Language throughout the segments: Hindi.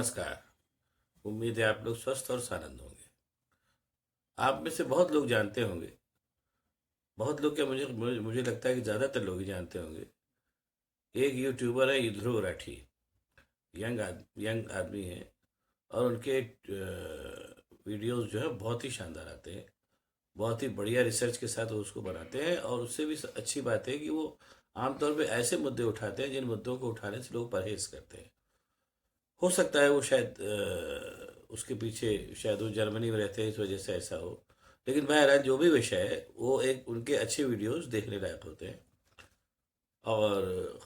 नमस्कार। उम्मीद है आप लोग स्वस्थ और सानंद होंगे। आप में से बहुत लोग जानते होंगे, बहुत लोग क्या, मुझे मुझे मुझे लगता है कि ज़्यादातर लोग ही जानते होंगे। एक यूट्यूबर है ध्रुव राठी। यंग आदमी है और उनके वीडियोस जो है बहुत ही शानदार आते हैं। बहुत ही बढ़िया रिसर्च के साथ वो उसको बनाते हैं और उससे भी अच्छी बात है कि वो आमतौर पे ऐसे मुद्दे उठाते हैं जिन मुद्दों को उठाने से लोग परहेज करते हैं। हो सकता है वो शायद उसके पीछे शायद वो जर्मनी में रहते हैं, इस वजह से ऐसा हो। लेकिन बहरहाल जो भी विषय है, वो एक उनके अच्छे वीडियोस देखने लायक होते हैं। और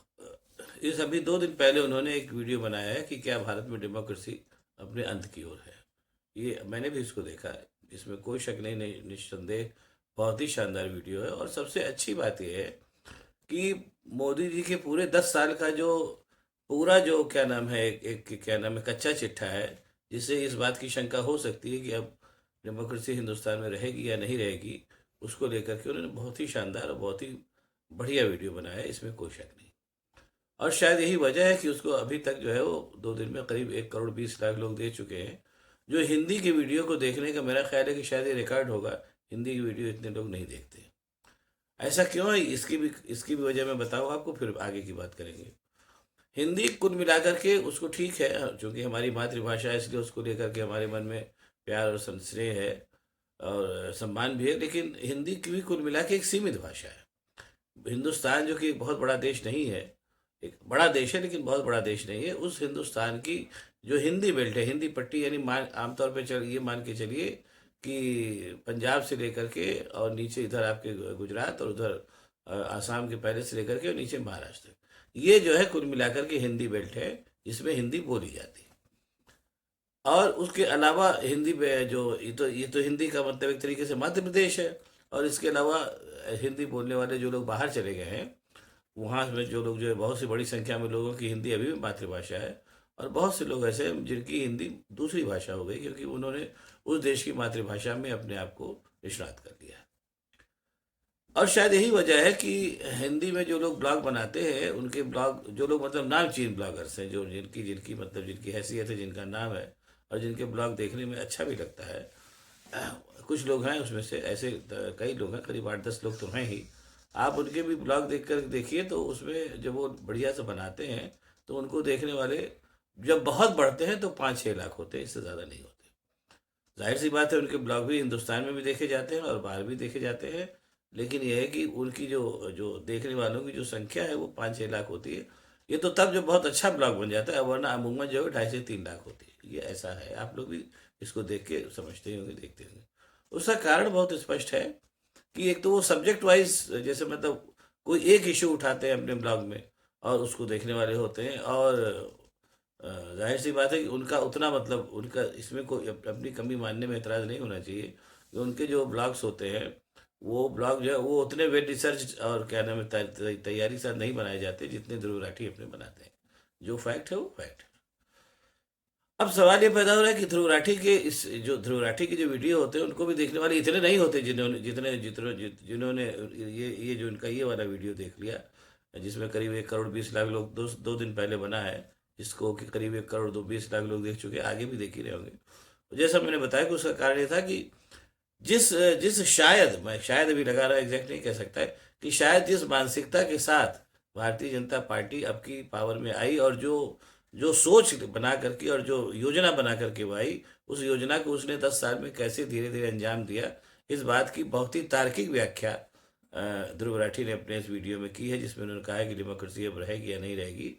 इस अभी 2 दिन पहले उन्होंने एक वीडियो बनाया है कि क्या भारत में डेमोक्रेसी अपने अंत की ओर है। ये मैंने भी इसको देखा है, इसमें कोई शक नहीं, निस्संदेह बहुत ही शानदार वीडियो है। और सबसे अच्छी बात यह है कि मोदी जी के पूरे 10 साल का जो पूरा जो क्या नाम है, एक क्या नाम है, कच्चा चिट्ठा है, जिससे इस बात की शंका हो सकती है कि अब डेमोक्रेसी हिंदुस्तान में रहेगी या नहीं रहेगी, उसको लेकर के उन्होंने बहुत ही शानदार और बहुत ही बढ़िया वीडियो बनाया है, इसमें कोई शक नहीं। और शायद यही वजह है कि उसको अभी तक जो है वो 2 दिन में करीब 1 करोड़ 20 लाख लोग देख चुके हैं। जो हिंदी की वीडियो को देखने का मेरा ख्याल है कि शायद ये रिकॉर्ड होगा, हिंदी की वीडियो इतने लोग नहीं देखते। ऐसा क्यों है, इसकी भी वजह मैं बताऊँ आपको, फिर आगे की बात करेंगे। हिंदी कुल मिलाकर के उसको ठीक है, क्योंकि हमारी मातृभाषा है, इसलिए उसको लेकर के हमारे मन में प्यार और स्नेह है और सम्मान भी है। लेकिन हिंदी की भी कुल मिला के एक सीमित भाषा है। हिंदुस्तान जो कि एक बहुत बड़ा देश नहीं है, एक बड़ा देश है लेकिन बहुत बड़ा देश नहीं है, उस हिंदुस्तान की जो हिंदी बेल्ट है, हिंदी पट्टी, यानी मान आमतौर पे ये मान के चलिए कि पंजाब से लेकर के और नीचे इधर आपके गुजरात और उधर आसाम के पहले से लेकर के और नीचे महाराष्ट्र, ये जो है कुल मिलाकर के हिंदी बेल्ट है, जिसमें हिंदी बोली जाती है। और उसके अलावा हिंदी में जो ये तो हिंदी का मतलब एक तरीके से मध्य प्रदेश है। और इसके अलावा हिंदी बोलने वाले जो लोग बाहर चले गए हैं, वहाँ में जो लोग जो है, बहुत सी बड़ी संख्या में लोगों की हिंदी अभी भी मातृभाषा है। और बहुत से लोग ऐसे हैं जिनकी हिंदी दूसरी भाषा हो गई, क्योंकि उन्होंने उस देश की मातृभाषा में अपने आप को निष्णात कर लिया है। और शायद यही वजह है कि हिंदी में जो लोग ब्लॉग बनाते हैं, उनके ब्लॉग, जो लोग मतलब नामचीन ब्लॉगर्स हैं, जो जिनकी जिनकी मतलब जिनकी हैसियत है, जिनका नाम है, और जिनके ब्लॉग देखने में अच्छा भी लगता है, कुछ लोग हैं उसमें से ऐसे, कई लोग हैं, करीब 8-10 लोग तो हैं ही। आप उनके भी ब्लॉग देख कर देखिए, तो उसमें जब वो बढ़िया से बनाते हैं, तो उनको देखने वाले जब बहुत बढ़ते हैं तो 5-6 लाख होते हैं, इससे ज़्यादा नहीं होते। जाहिर सी बात है, उनके ब्लॉग भी हिंदुस्तान में भी देखे जाते हैं और बाहर भी देखे जाते हैं। लेकिन यह है कि उनकी जो जो देखने वालों की जो संख्या है वो 5-6 लाख होती है। ये तो तब जब बहुत अच्छा ब्लॉग बन जाता है, वरना अमूमन जो है 2.5 से 3 लाख होती है। ये ऐसा है, आप लोग भी इसको देख के समझते होंगे, देखते होंगे। उसका कारण बहुत स्पष्ट है कि एक तो वो सब्जेक्ट वाइज, जैसे मतलब कोई एक इशू उठाते हैं अपने ब्लॉग में और उसको देखने वाले होते हैं। और जाहिर सी बात है कि उनका उतना मतलब, उनका इसमें कोई अपनी कमी मानने में एतराज़ नहीं होना चाहिए कि उनके जो ब्लॉग्स होते हैं, वो ब्लॉग जो है वो उतने वेल रिसर्च और क्या नाम है, तैयारी से नहीं बनाए जाते जितने ध्रुव राठी अपने बनाते हैं। जो फैक्ट है वो फैक्ट है। अब सवाल ये पैदा हो रहा है कि ध्रुव राठी के इस जो ध्रुव राठी के जो वीडियो होते हैं, उनको भी देखने वाले इतने नहीं होते जिन्होंने जितने जितने जिन्होंने ये जो इनका ये वाला वीडियो देख लिया, जिसमें करीब 1 करोड़ 20 लाख लोग 2 दिन पहले बना है, जिसको कि करीब 1 करोड़ 20 लाख लोग देख चुके हैं, आगे भी देख ही रहे होंगे। तो जैसा मैंने बताया कि उसका कारण ये था कि जिस जिस शायद, मैं शायद अभी लगा रहा एग्जैक्ट नहीं कह सकता है, कि शायद जिस मानसिकता के साथ भारतीय जनता पार्टी अब की पावर में आई, और जो जो सोच बना करके और जो योजना बना करके वो आई, उस योजना को उसने 10 साल में कैसे धीरे धीरे अंजाम दिया, इस बात की बहुत ही तार्किक व्याख्या ध्रुव राठी ने अपने इस वीडियो में की है, जिसमें उन्होंने कहा है कि डेमोक्रेसी अब रहेगी या नहीं रहेगी।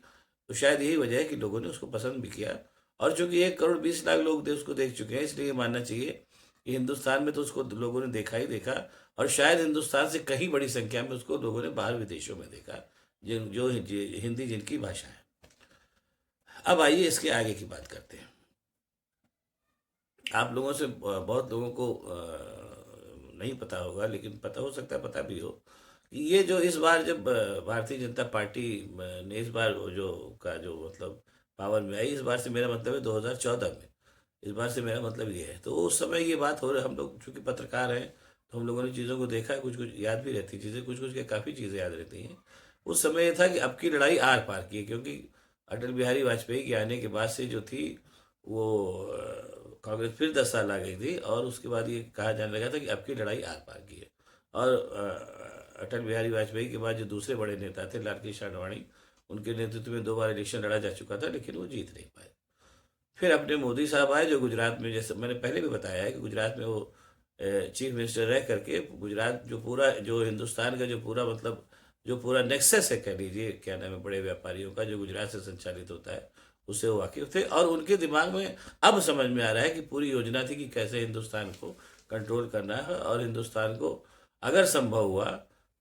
तो शायद यही वजह है कि लोगों ने उसको पसंद भी किया। और चूंकि 1 करोड़ 20 लाख लोग उसको देख चुके हैं, इसलिए ये मानना चाहिए कि हिंदुस्तान में तो उसको लोगों ने देखा ही देखा। और शायद हिंदुस्तान से कहीं बड़ी संख्या में उसको लोगों ने बाहर विदेशों में देखा, हिंदी जिनकी भाषा है। अब आइए इसके आगे की बात करते हैं। आप लोगों से बहुत लोगों को नहीं पता होगा, लेकिन पता हो सकता है, पता भी हो कि ये जो इस बार जब भारतीय जनता पार्टी ने इस बार वो जो का जो मतलब पावर में आई, इस बार से मेरा मतलब है 2014 में, इस बार से मेरा मतलब ये है। तो उस समय ये बात हो रही, हम लोग चूंकि पत्रकार हैं, तो हम लोगों ने चीज़ों को देखा है, कुछ कुछ याद भी रहती चीज़ें, कुछ कुछ क्या काफ़ी चीज़ें याद रहती हैं। उस समय ये था कि अब की लड़ाई आर पार की है, क्योंकि अटल बिहारी वाजपेयी के आने के बाद से जो थी, वो कांग्रेस फिर 10 साल आ गई थी, और उसके बाद ये कहा जाने लगा था कि अब की लड़ाई आर पार की है। और अटल बिहारी वाजपेयी के बाद जो दूसरे बड़े नेता थे, लाल कृष्ण आडवाणी, उनके नेतृत्व में 2 बार इलेक्शन लड़ा जा चुका था, लेकिन वो जीत नहीं पाए। फिर अपने मोदी साहब आए, जो गुजरात में, जैसे मैंने पहले भी बताया है कि गुजरात में वो चीफ मिनिस्टर रह करके गुजरात जो पूरा, जो हिंदुस्तान का जो पूरा मतलब, जो पूरा नेक्सस है कह लीजिए, क्या नाम है, बड़े व्यापारियों का जो गुजरात से संचालित होता है, उससे वो वाकिफ थे। और उनके दिमाग में अब समझ में आ रहा है कि पूरी योजना थी कि कैसे हिंदुस्तान को कंट्रोल करना है, और हिंदुस्तान को अगर संभव हुआ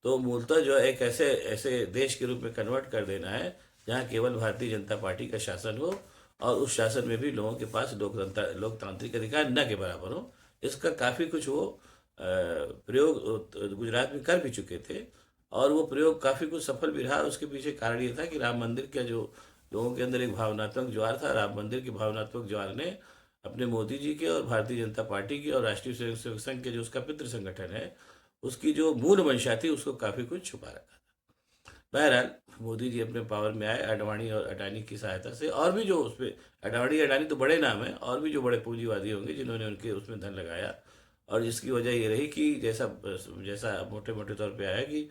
तो मूलतः जो है एक ऐसे ऐसे देश के रूप में कन्वर्ट कर देना है जहाँ केवल भारतीय जनता पार्टी का शासन हो, और उस शासन में भी लोगों के पास लोकतांत्रिक अधिकार न के बराबर हो। इसका काफ़ी कुछ वो प्रयोग गुजरात में कर भी चुके थे, और वो प्रयोग काफ़ी कुछ सफल भी रहा। उसके पीछे कारण ये था कि राम मंदिर का जो लोगों के अंदर एक भावनात्मक ज्वार था, राम मंदिर के भावनात्मक ज्वार ने अपने मोदी जी के और भारतीय जनता पार्टी की और राष्ट्रीय स्वयंसेवक संघ के जो उसका पितृ संगठन है, उसकी जो मूल मंशा थी उसको काफ़ी कुछ छुपा रखा था। बहरहाल मोदी जी अपने पावर में आए अडवाणी और अडानी की सहायता से, और भी जो उसमें अडवाणी अडानी तो बड़े नाम हैं, और भी जो बड़े पूंजीवादी होंगे जिन्होंने उनके उसमें धन लगाया, और जिसकी वजह ये रही कि जैसा जैसा मोटे मोटे तौर पे आया कि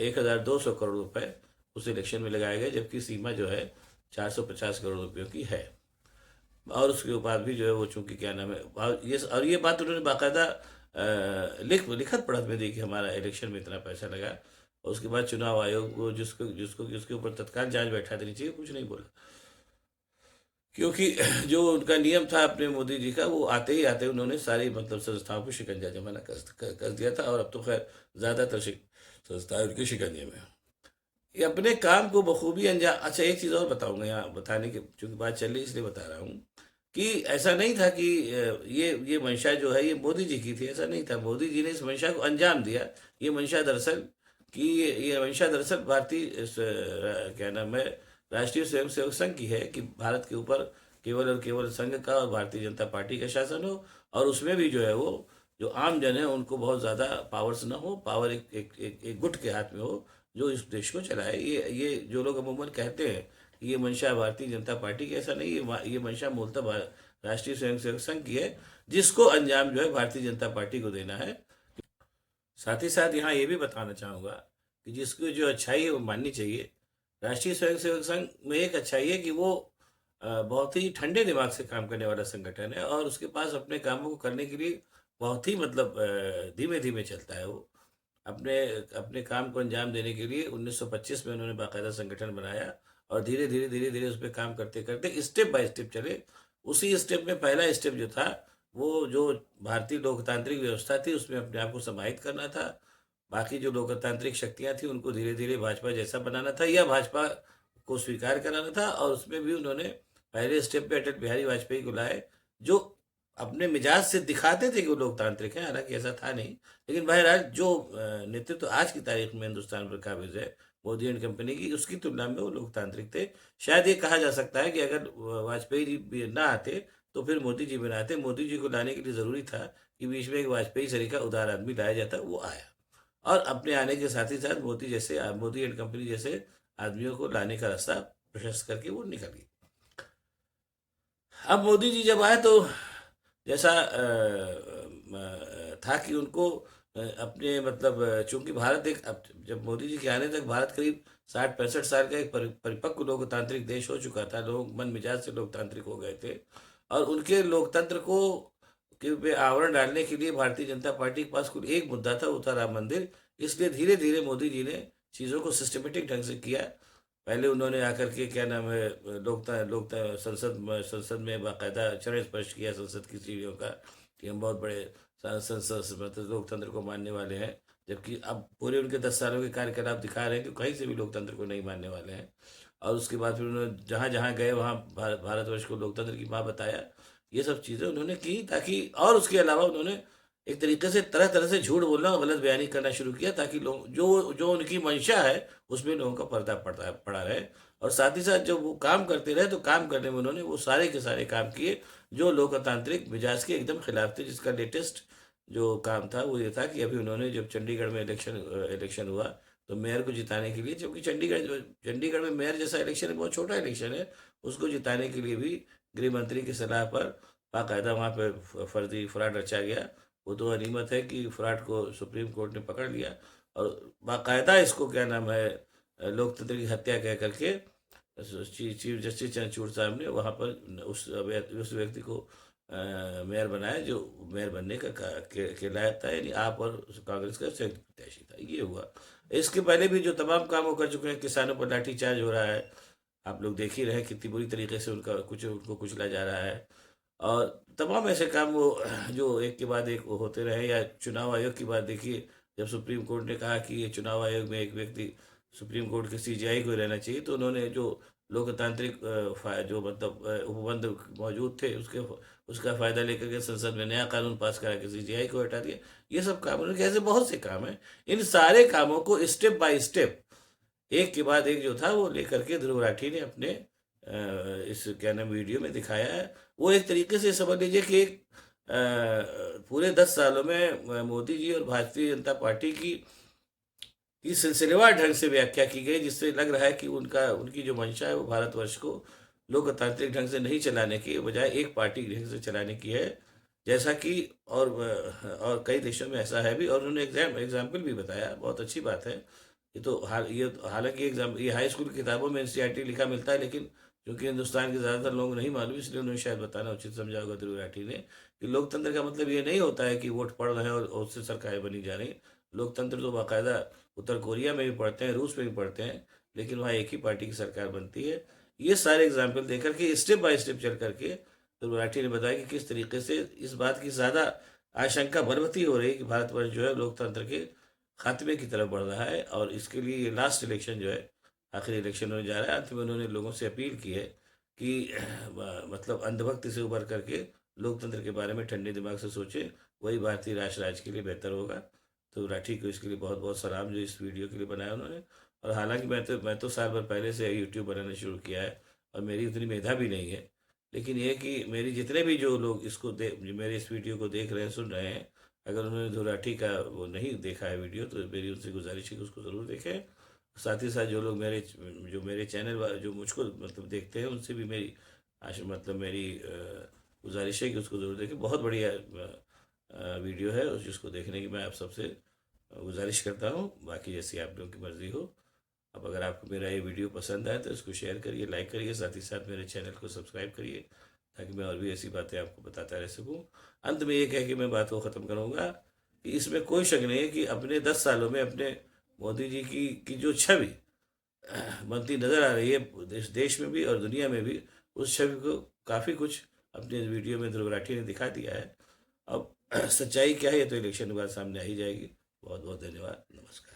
1200 करोड़ रुपए उस इलेक्शन में लगाए गए, जबकि सीमा जो है 450 करोड़ रुपयों की है। और उसके बाद भी जो है वो, चूंकि क्या नाम है, और ये बात उन्होंने बाकायदा लिखत पढ़त में दी कि हमारा इलेक्शन में इतना पैसा लगा। और उसके बाद चुनाव आयोग वो जिसको जिसको जिसके ऊपर तत्काल जांच बैठा देनी चाहिए, कुछ नहीं बोला, क्योंकि जो उनका नियम था अपने मोदी जी का, वो आते ही आते उन्होंने सारी मतलब संस्थाओं को शिकंजा जमाना कर दिया था। और अब तो खैर ज़्यादातर संस्थाएं उनके शिकंजे में हैं। ये अपने काम को बखूबी अंजाम, अच्छा एक चीज़ और बताऊंगा यहाँ बताने की, चूंकि बात चल रही है इसलिए बता रहा हूँ कि ऐसा नहीं था कि ये मंशा जो है ये मोदी जी की थी, ऐसा नहीं था। मोदी जी ने इस मंशा को अंजाम दिया। ये मंशा दरअसल कि ये मंशा दरअसल भारतीय क्या नाम है, राष्ट्रीय स्वयंसेवक संघ की है कि भारत के ऊपर केवल और केवल संघ का और भारतीय जनता पार्टी का शासन हो, और उसमें भी जो है वो जो आम जन है उनको बहुत ज़्यादा पावर्स ना हो, पावर एक गुट के हाथ में हो जो इस देश को चलाए। ये जो लोग अमूमन कहते हैं कि ये मंशा भारतीय जनता पार्टी की, ऐसा नहीं, ये मंशा मूलतः राष्ट्रीय स्वयंसेवक संघ की है, जिसको अंजाम जो है भारतीय जनता पार्टी को देना है। साथ ही साथ यहाँ ये भी बताना चाहूँगा कि जिसकी जो अच्छाई है वो माननी चाहिए। राष्ट्रीय स्वयंसेवक संघ में एक अच्छाई है कि वो बहुत ही ठंडे दिमाग से काम करने वाला संगठन है, और उसके पास अपने कामों को करने के लिए बहुत ही मतलब धीमे धीमे चलता है वो। अपने अपने काम को अंजाम देने के लिए 1925 में उन्होंने बाकायदा संगठन बनाया, और धीरे धीरे उस पर काम करते करते स्टेप बाय स्टेप चले। उसी स्टेप में पहला स्टेप जो था, वो जो भारतीय लोकतांत्रिक व्यवस्था थी उसमें अपने आप को समाहित करना था। बाकी जो लोकतांत्रिक शक्तियां थी उनको धीरे धीरे भाजपा जैसा बनाना था, या भाजपा को स्वीकार कराना था। और उसमें भी उन्होंने पहले स्टेप पे अटल बिहारी वाजपेयी को लाए, जो अपने मिजाज से दिखाते थे कि वो लोकतांत्रिक हैं, हालांकि ऐसा था नहीं। लेकिन बहरहाल जो नेतृत्व आज की तारीख में हिंदुस्तान पर काबिज है मोदी एंड कंपनी की, उसकी तुलना में वो लोकतांत्रिक थे। शायद ये कहा जा सकता है कि अगर वाजपेयी जी भी ना आते तो फिर मोदी जी भी ना आते। मोदी जी को लाने के लिए ज़रूरी था कि बीच में एक वाजपेयी सरीका उदार आदमी लाया जाता, वो आया। और अपने आने के साथ ही साथ मोदी एंड कंपनी जैसे आदमियों को लाने का रास्ता प्रशस्त करके वो निकल गई। अब मोदी जी जब आए तो जैसा था कि उनको अपने मतलब चूंकि भारत एक, अब जब मोदी जी के आने तक भारत करीब 60-65 साल का एक परिपक्व लोकतांत्रिक देश हो चुका था। लोग मन मिजाज से लोकतांत्रिक हो गए थे, और उनके लोकतंत्र को के पे आवरण डालने के लिए भारतीय जनता पार्टी के पास कुल एक मुद्दा था, वो था राम मंदिर। इसलिए धीरे धीरे मोदी जी ने चीज़ों को सिस्टमेटिक ढंग से किया। पहले उन्होंने आकर के क्या नाम है, संसद में बाकायदा चरण स्पर्श किया संसद की सीढ़ियों का, कि हम बहुत बड़े संसद मतलब लोकतंत्र को मानने वाले हैं। जबकि अब पूरे उनके 10 सालों के कार्यकलाप दिखा रहे हैं कि कहीं से भी लोकतंत्र को नहीं मानने वाले हैं। और उसके बाद फिर उन्होंने जहाँ जहाँ गए वहाँ भारतवर्ष को लोकतंत्र की माँ बताया। ये सब चीज़ें उन्होंने की ताकि, और उसके अलावा उन्होंने एक तरीके से तरह तरह से झूठ बोलना और गलत बयानी करना शुरू किया, ताकि लोग जो जो उनकी मंशा है उसमें लोगों का पर्दा पड़ा रहे। और साथ ही साथ जब वो काम करते रहे तो काम करने में उन्होंने वो सारे के सारे काम किए जो लोकतांत्रिक मिजाज के एकदम खिलाफ थे। जिसका लेटेस्ट जो काम था वो ये था कि अभी उन्होंने जब चंडीगढ़ में इलेक्शन हुआ तो मेयर को जिताने के लिए, क्योंकि चंडीगढ़ में मेयर जैसा इलेक्शन है, बहुत छोटा इलेक्शन है, उसको जिताने के लिए भी गृह मंत्री की सलाह पर बाकायदा वहाँ पे फर्जी फ्रॉड रचा गया। वो तो गनीमत है कि फ्रॉड को सुप्रीम कोर्ट ने पकड़ लिया और बाकायदा इसको क्या नाम है लोकतंत्र की हत्या कह करके चीफ जस्टिस चंद्रचूड़ साहब ने वहाँ पर उस व्यक्ति को मेयर बनाया जो मेयर बनने के लायक था, यानी आप और कांग्रेस का संयुक्त प्रत्याशी था। ये हुआ। इसके पहले भी जो तमाम काम वो कर चुके हैं, किसानों पर लाठीचार्ज हो रहा है, आप लोग देख ही रहे हैं कितनी बुरी तरीके से उनको कुचला जा रहा है। और तमाम ऐसे काम वो जो एक के बाद एक वो होते रहे। या चुनाव आयोग की बात देखिए, जब सुप्रीम कोर्ट ने कहा कि ये चुनाव आयोग में एक व्यक्ति सुप्रीम कोर्ट के सीजीआई को रहना चाहिए, तो उन्होंने जो लोकतांत्रिक जो मतलब उपबंध मौजूद थे उसका फायदा लेकर के संसद में नया कानून पास करा के सीजीआई को हटा दिया। ये सब काम उन्होंने, ऐसे बहुत से काम हैं। इन सारे कामों को स्टेप बाय स्टेप एक के बाद एक जो था वो लेकर के ध्रुव राठी ने अपने इस क्या नाम वीडियो में दिखाया है। वो एक तरीके से समझ लीजिए कि एक पूरे 10 सालों में मोदी जी और भारतीय जनता पार्टी की सिलसिलेवार ढंग से व्याख्या की गई, जिससे लग रहा है कि उनकी जो मंशा है वो भारतवर्ष को लोकतांत्रिक ढंग से नहीं चलाने की बजाय एक पार्टी ढंग से चलाने की है। जैसा कि और कई देशों में ऐसा है भी, और उन्होंने एग्जाम्पल भी बताया। बहुत अच्छी बात है। ये हालांकि एग्जाम ये हाई स्कूल की किताबों में एनसीईआरटी लिखा मिलता है, लेकिन क्योंकि हिंदुस्तान के ज़्यादातर लोग नहीं मालूम, इसलिए उन्होंने शायद बताना उचित समझा होगा ध्रुव राठी ने कि लोकतंत्र का मतलब ये नहीं होता है कि वोट पड़ रहे हैं और उससे सरकारें बनी जा रही। लोकतंत्र तो बाकायदा उत्तर कोरिया में भी पढ़ते हैं, रूस में भी पढ़ते हैं, लेकिन वहाँ एक ही पार्टी की सरकार बनती है। ये सारे एग्जाम्पल देकर के स्टेप बाय स्टेप चल करके ध्रुव राठी ने बताया कि किस तरीके से इस बात की ज़्यादा आशंका बलवती हो रही है कि भारतवर्ष जो है लोकतंत्र के खात्मे की तरफ बढ़ रहा है। और इसके लिए ये लास्ट इलेक्शन जो है, आखिरी इलेक्शन होने जा रहा है। अंत में उन्होंने लोगों से अपील की है कि मतलब अंधभक्ति से उभर करके लोकतंत्र के बारे में ठंडे दिमाग से सोचे, वही भारतीय राष्ट्र के लिए बेहतर होगा। तो राठी को इसके लिए बहुत बहुत सलाम जो इस वीडियो के लिए बनाया उन्होंने। और हालांकि मैं तो साल भर पहले से यूट्यूब बनाना शुरू किया है और मेरी उतनी मेधा भी नहीं है, लेकिन ये कि मेरी जितने भी जो लोग जो मेरे इस वीडियो को देख रहे हैं, सुन रहे हैं, अगर उन्होंने धुराठी का वो नहीं देखा है वीडियो, तो मेरी उनसे गुजारिश है कि उसको ज़रूर देखें। साथ ही साथ जो लोग मेरे चैनल जो मुझको मतलब देखते हैं, उनसे भी मेरी मतलब मेरी गुजारिश है कि उसको ज़रूर देखें। बहुत बढ़िया वीडियो है, जिसको देखने की मैं आप सबसे गुजारिश करता हूँ। बाकी जैसी आप लोगों की मर्ज़ी हो। अब अगर आपको मेरा ये वीडियो पसंद आए तो इसको शेयर करिए, लाइक करिए, साथ ही साथ मेरे चैनल को सब्सक्राइब करिए, ताकि मैं और भी ऐसी बातें आपको बताता रह सकूं। अंत में ये कह के मैं बात को ख़त्म करूंगा कि इसमें कोई शक नहीं है कि अपने 10 सालों में अपने मोदी जी की जो छवि बनती नज़र आ रही है देश में भी और दुनिया में भी, उस छवि को काफ़ी कुछ अपने इस वीडियो में ध्रुव राठी ने दिखा दिया है। अब सच्चाई क्या है ये तो इलेक्शन के बाद सामने आ ही जाएगी। बहुत बहुत धन्यवाद। नमस्कार।